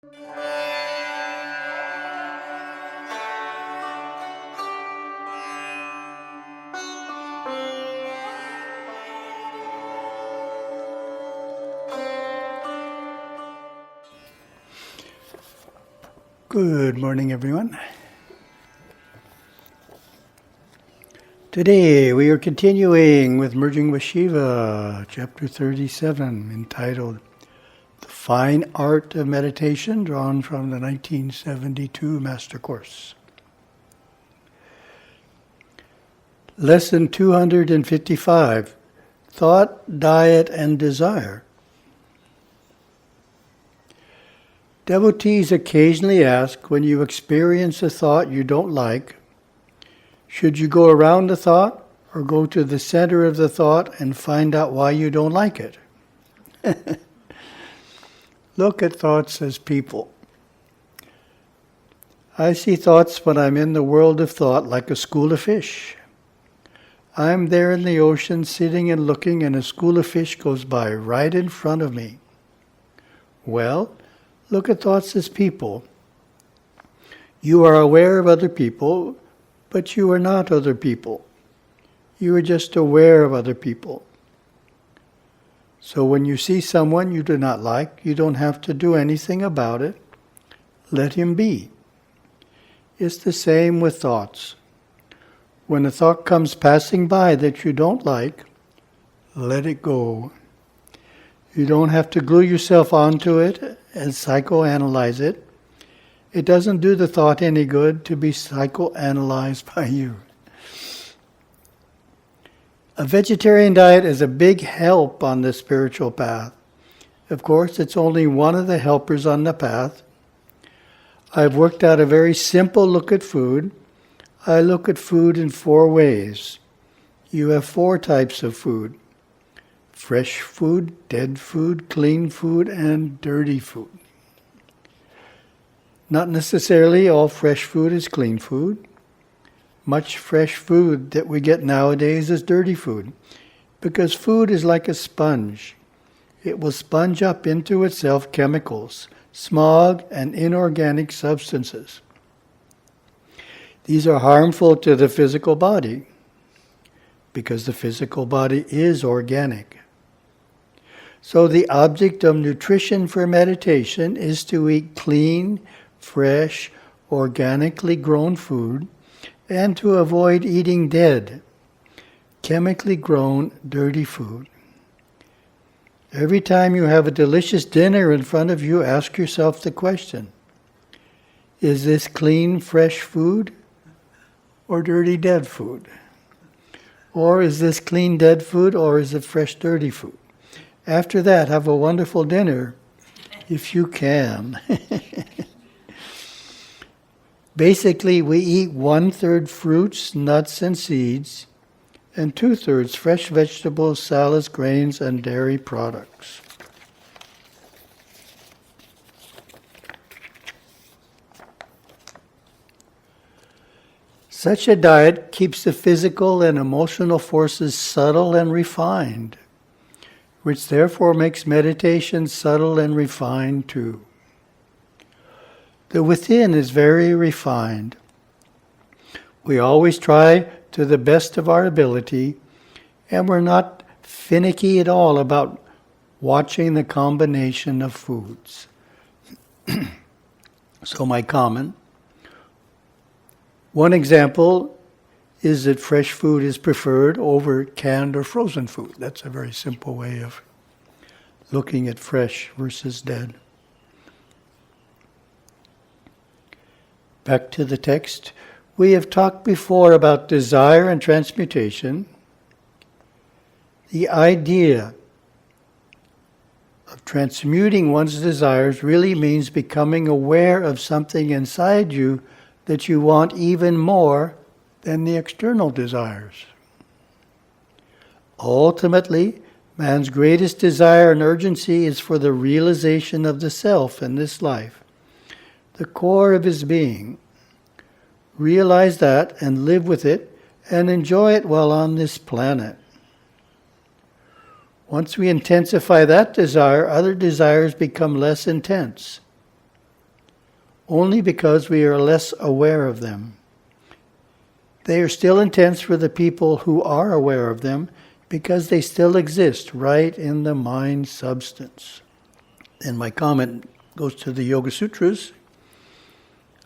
Good morning, everyone. Today we are continuing with Merging with Śiva, chapter 37, entitled The Fine Art of Meditation, drawn from the 1972 Master Course. Lesson 255, Thought, Diet, and Desire. Devotees occasionally ask, when you experience a thought you don't like, should you go around the thought or go to the center of the thought and find out why you don't like it? Look at thoughts as people. I see thoughts when I'm in the world of thought like a school of fish. I'm there in the ocean sitting and looking, and a school of fish goes by right in front of me. Well, look at thoughts as people. You are aware of other people, but you are not other people. You are just aware of other people. So when you see someone you do not like, you don't have to do anything about it. Let him be. It's the same with thoughts. When a thought comes passing by that you don't like, let it go. You don't have to glue yourself onto it and psychoanalyze it. It doesn't do the thought any good to be psychoanalyzed by you. A vegetarian diet is a big help on the spiritual path. Of course, it's only one of the helpers on the path. I've worked out a very simple look at food. I look at food in 4 ways. You have 4 types of food: fresh food, dead food, clean food, and dirty food. Not necessarily all fresh food is clean food. Much fresh food that we get nowadays is dirty food, because food is like a sponge. It will sponge up into itself chemicals, smog, and inorganic substances. These are harmful to the physical body, because the physical body is organic. So the object of nutrition for meditation is to eat clean, fresh, organically grown food, and to avoid eating dead, chemically grown, dirty food. Every time you have a delicious dinner in front of you, ask yourself the question, is this clean, fresh food or dirty, dead food? Or is this clean, dead food, or is it fresh, dirty food? After that, have a wonderful dinner, if you can. Basically, we eat 1/3 fruits, nuts, and seeds, and 2/3 fresh vegetables, salads, grains, and dairy products. Such a diet keeps the physical and emotional forces subtle and refined, which therefore makes meditation subtle and refined too. The within is very refined. We always try to the best of our ability, and we're not finicky at all about watching the combination of foods. So my comment. One example is that fresh food is preferred over canned or frozen food. That's a very simple way of looking at fresh versus dead. Back to the text. We have talked before about desire and transmutation. The idea of transmuting one's desires really means becoming aware of something inside you that you want even more than the external desires. Ultimately, man's greatest desire and urgency is for the realization of the self in this life, the core of his being. Realize that and live with it and enjoy it while on this planet. Once we intensify that desire, other desires become less intense. only because we are less aware of them. They are still intense for the people who are aware of them because they still exist right in the mind substance. And my comment goes to the Yoga Sutras.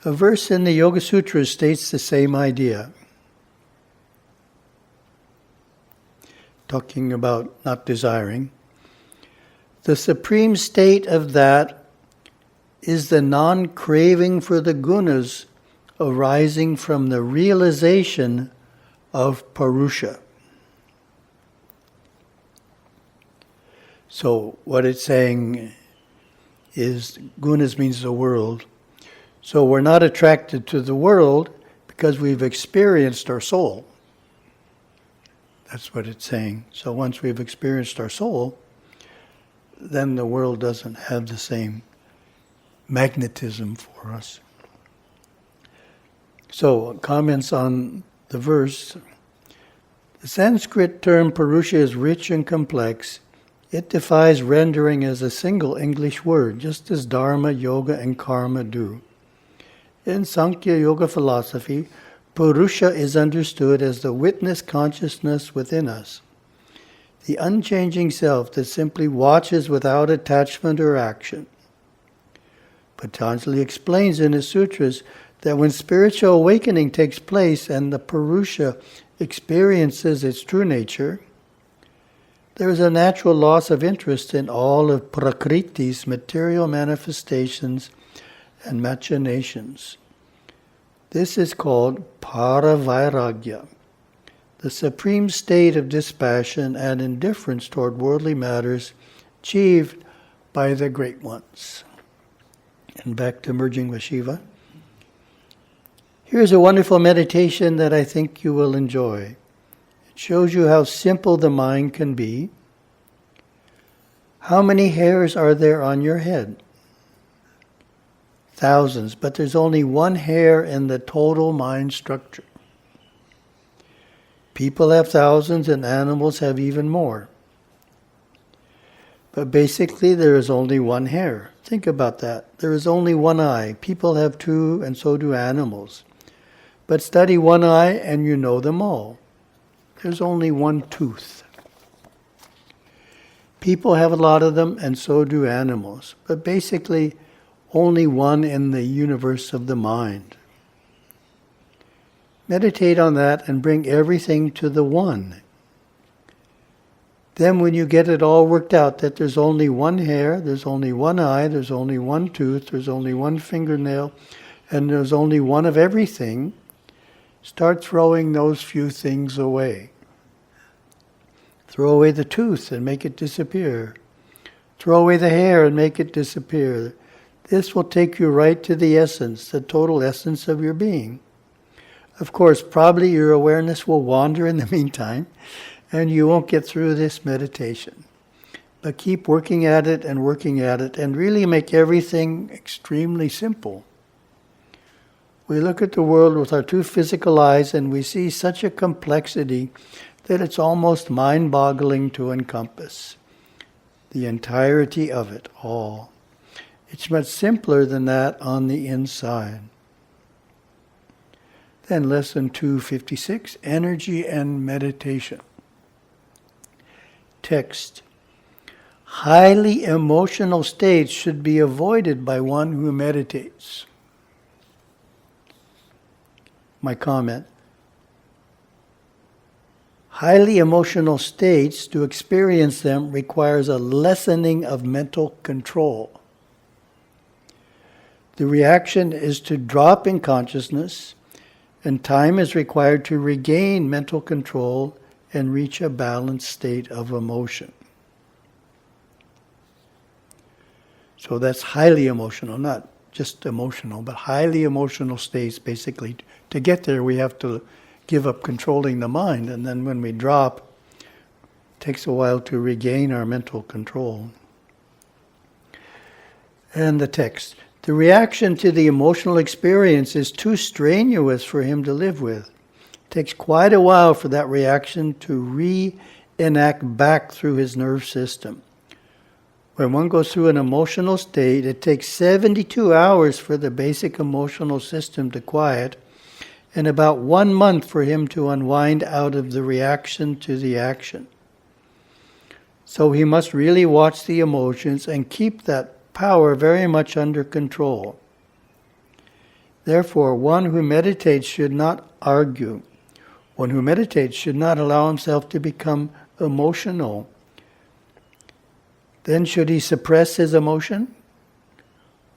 A verse in the Yoga Sutras states the same idea. Talking about not desiring. The supreme state of that is the non-craving for the gunas arising from the realization of Purusha. So what it's saying is, gunas means the world. So we're not attracted to the world because we've experienced our soul. That's what it's saying. So once we've experienced our soul, then the world doesn't have the same magnetism for us. So, comments on the verse. The Sanskrit term Purusha is rich and complex. It defies rendering as a single English word, just as Dharma, Yoga, and Karma do. In Sankhya Yoga philosophy, Purusha is understood as the witness consciousness within us, the unchanging self that simply watches without attachment or action. Patanjali explains in his sutras that when spiritual awakening takes place and the Purusha experiences its true nature, there is a natural loss of interest in all of Prakriti's material manifestations and machinations. This is called Paravairagya, the supreme state of dispassion and indifference toward worldly matters achieved by the great ones. And back to Merging with Śiva. Here's a wonderful meditation that I think you will enjoy. It shows you how simple the mind can be. How many hairs are there on your head? Thousands, but there's only one hair in the total mind structure. People have thousands and animals have even more. But basically there is only one hair. Think about that. There is only one eye. People have two, and so do animals. But study one eye and you know them all. There's only one tooth. People have a lot of them, and so do animals. But basically, only one in the universe of the mind. Meditate on that and bring everything to the one. Then when you get it all worked out, that there's only one hair, there's only one eye, there's only one tooth, there's only one fingernail, and there's only one of everything, start throwing those few things away. Throw away the tooth and make it disappear. Throw away the hair and make it disappear. This will take you right to the essence, the total essence of your being. Of course, probably your awareness will wander in the meantime, and you won't get through this meditation. But keep working at it, and really make everything extremely simple. We look at the world with our two physical eyes, and we see such a complexity that it's almost mind-boggling to encompass the entirety of it all. It's much simpler than that on the inside. Then lesson 256, energy and meditation. Text. Highly emotional states should be avoided by one who meditates. My comment. Highly emotional states, to experience them, requires a lessening of mental control. The reaction is to drop in consciousness, and time is required to regain mental control and reach a balanced state of emotion. So that's highly emotional, not just emotional, but highly emotional states. Basically, to get there, we have to give up controlling the mind, and then when we drop, it takes a while to regain our mental control. And the text. The reaction to the emotional experience is too strenuous for him to live with. It takes quite a while for that reaction to reenact back through his nerve system. When one goes through an emotional state, it takes 72 hours for the basic emotional system to quiet, and about 1 month for him to unwind out of the reaction to the action. So he must really watch the emotions and keep that power very much under control. Therefore, one who meditates should not argue. One who meditates should not allow himself to become emotional. Then should he suppress his emotion?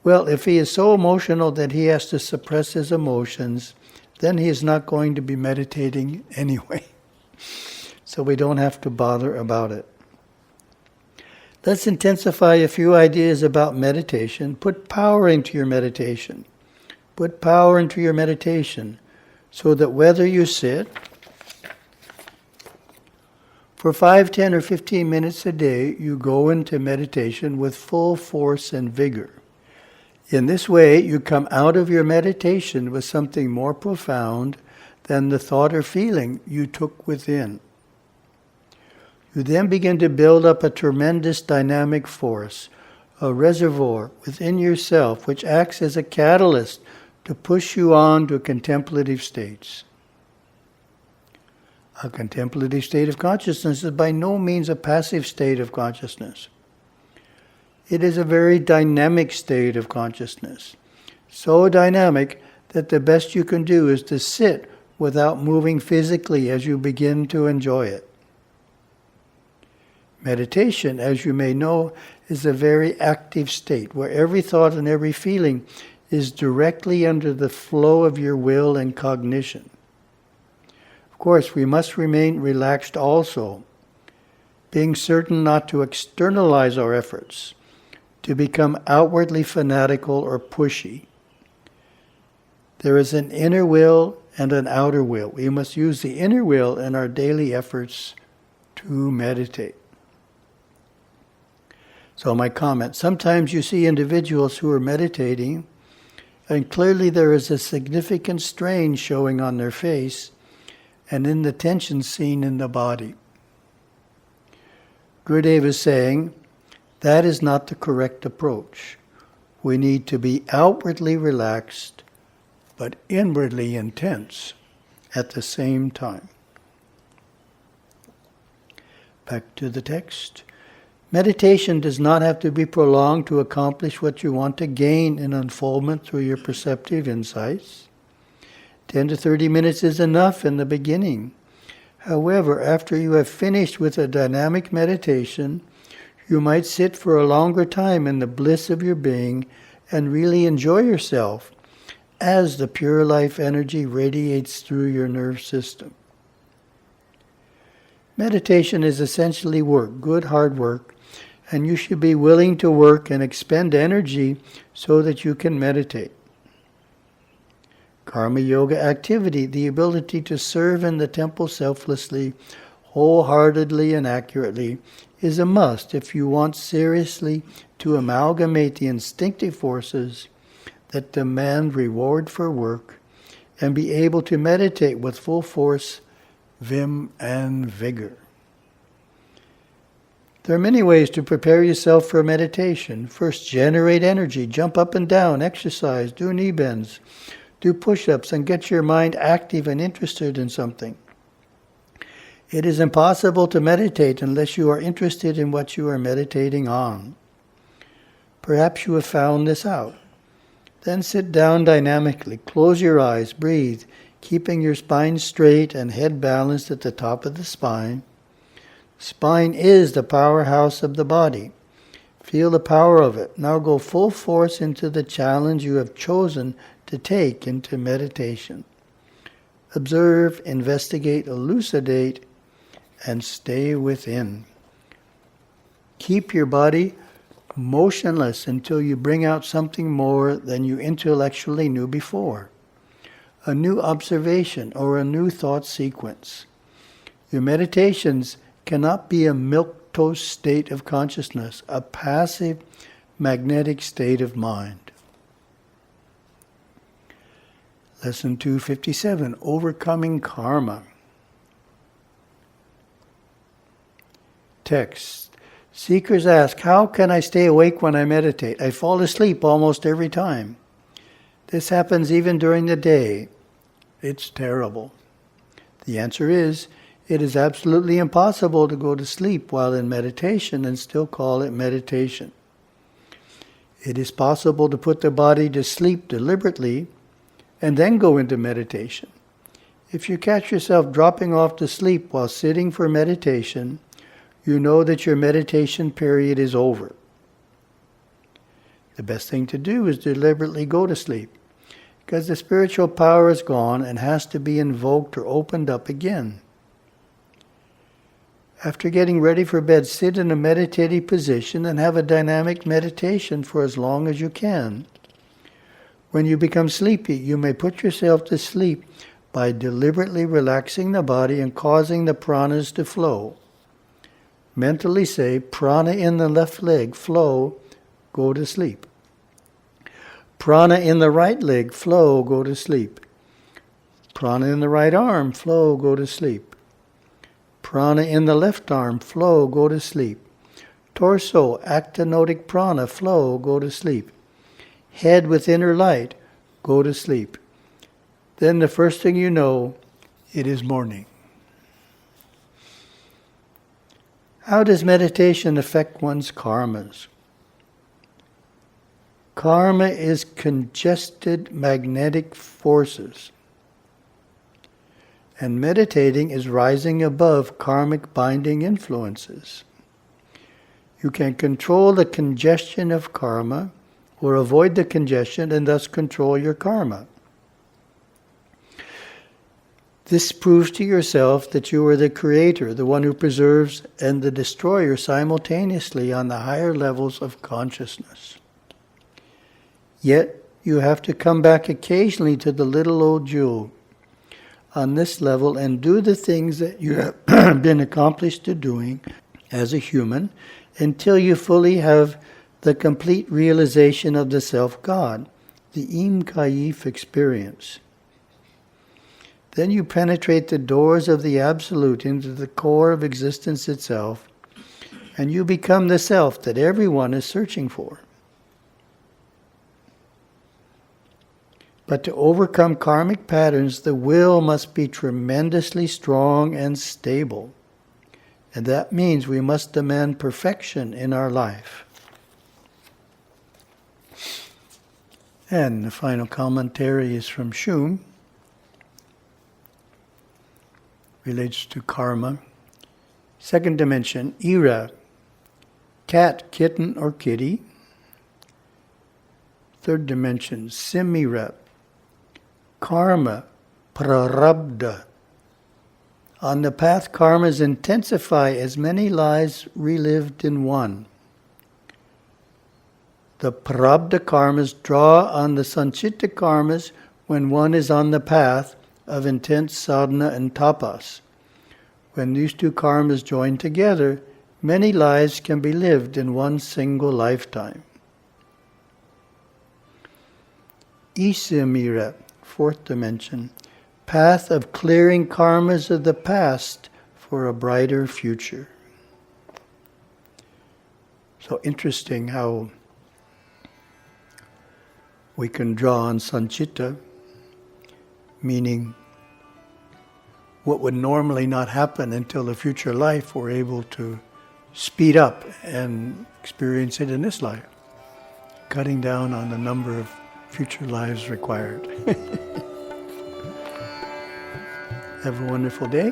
Well, if he is so emotional that he has to suppress his emotions, then he is not going to be meditating anyway. So we don't have to bother about it. Let's intensify a few ideas about meditation. Put power into your meditation. Put power into your meditation so that whether you sit for 5, 10, or 15 minutes a day, you go into meditation with full force and vigor. In this way, you come out of your meditation with something more profound than the thought or feeling you took within. You then begin to build up a tremendous dynamic force, a reservoir within yourself which acts as a catalyst to push you on to contemplative states. A contemplative state of consciousness is by no means a passive state of consciousness. It is a very dynamic state of consciousness. So dynamic that the best you can do is to sit without moving physically as you begin to enjoy it. Meditation, as you may know, is a very active state where every thought and every feeling is directly under the flow of your will and cognition. Of course, we must remain relaxed also, being certain not to externalize our efforts, to become outwardly fanatical or pushy. There is an inner will and an outer will. We must use the inner will in our daily efforts to meditate. So my comment, sometimes you see individuals who are meditating and clearly there is a significant strain showing on their face and in the tension seen in the body. Gurudev is saying, that is not the correct approach. We need to be outwardly relaxed, but inwardly intense at the same time. Back to the text. Meditation does not have to be prolonged to accomplish what you want to gain in unfoldment through your perceptive insights. 10 to 30 minutes is enough in the beginning. However, after you have finished with a dynamic meditation, you might sit for a longer time in the bliss of your being and really enjoy yourself as the pure life energy radiates through your nerve system. Meditation is essentially work, good hard work, and you should be willing to work and expend energy so that you can meditate. Karma Yoga activity, the ability to serve in the temple selflessly, wholeheartedly and accurately, is a must if you want seriously to amalgamate the instinctive forces that demand reward for work and be able to meditate with full force, vim and vigor. There are many ways to prepare yourself for meditation. First, generate energy, jump up and down, exercise, do knee bends, do push-ups, and get your mind active and interested in something. It is impossible to meditate unless you are interested in what you are meditating on. Perhaps you have found this out. Then sit down dynamically, close your eyes, breathe, keeping your spine straight and head balanced at the top of the spine. Spine is the powerhouse of the body. Feel the power of it. Now go full force into the challenge you have chosen to take into meditation. Observe, investigate, elucidate, and stay within. Keep your body motionless until you bring out something more than you intellectually knew before. A new observation or a new thought sequence. Your meditations cannot be a milquetoast state of consciousness, a passive, magnetic state of mind. Lesson 257, Overcoming Karma. Text. Seekers ask, how can I stay awake when I meditate? I fall asleep almost every time. This happens even during the day. It's terrible. The answer is, it is absolutely impossible to go to sleep while in meditation and still call it meditation. It is possible to put the body to sleep deliberately and then go into meditation. If you catch yourself dropping off to sleep while sitting for meditation, you know that your meditation period is over. The best thing to do is deliberately go to sleep, because the spiritual power is gone and has to be invoked or opened up again. After getting ready for bed, sit in a meditative position and have a dynamic meditation for as long as you can. When you become sleepy, you may put yourself to sleep by deliberately relaxing the body and causing the pranas to flow. Mentally say, prana in the left leg, flow, go to sleep. Prana in the right leg, flow, go to sleep. Prana in the right arm, flow, go to sleep. Prana in the left arm, flow, go to sleep. Torso, actinotic prana, flow, go to sleep. Head with inner light, go to sleep. Then the first thing you know, it is morning. How does meditation affect one's karmas? Karma is congested magnetic forces. And meditating is rising above karmic binding influences. You can control the congestion of karma or avoid the congestion and thus control your karma. This proves to yourself that you are the creator, the one who preserves and the destroyer simultaneously on the higher levels of consciousness. Yet you have to come back occasionally to the little old jewel on this level and do the things that you have been accomplished to doing as a human until you fully have the complete realization of the self-God, the Im Kayif experience. Then you penetrate the doors of the Absolute into the core of existence itself, and you become the self that everyone is searching for. But to overcome karmic patterns, the will must be tremendously strong and stable. And that means we must demand perfection in our life. And the final commentary is from Shum. Relates to karma. Second dimension, Ira, cat, kitten, or kitty. Third dimension, Simira, karma, prarabdha. On the path, karmas intensify as many lives relived in one. The prarabdha karmas draw on the sanchita karmas when one is on the path of intense sadhana and tapas. When these two karmas join together, many lives can be lived in one single lifetime. Isamira, fourth dimension, path of clearing karmas of the past for a brighter future. So interesting how we can draw on sanchita, meaning what would normally not happen until the future life, we're able to speed up and experience it in this life, cutting down on the number of future lives required. Have a wonderful day.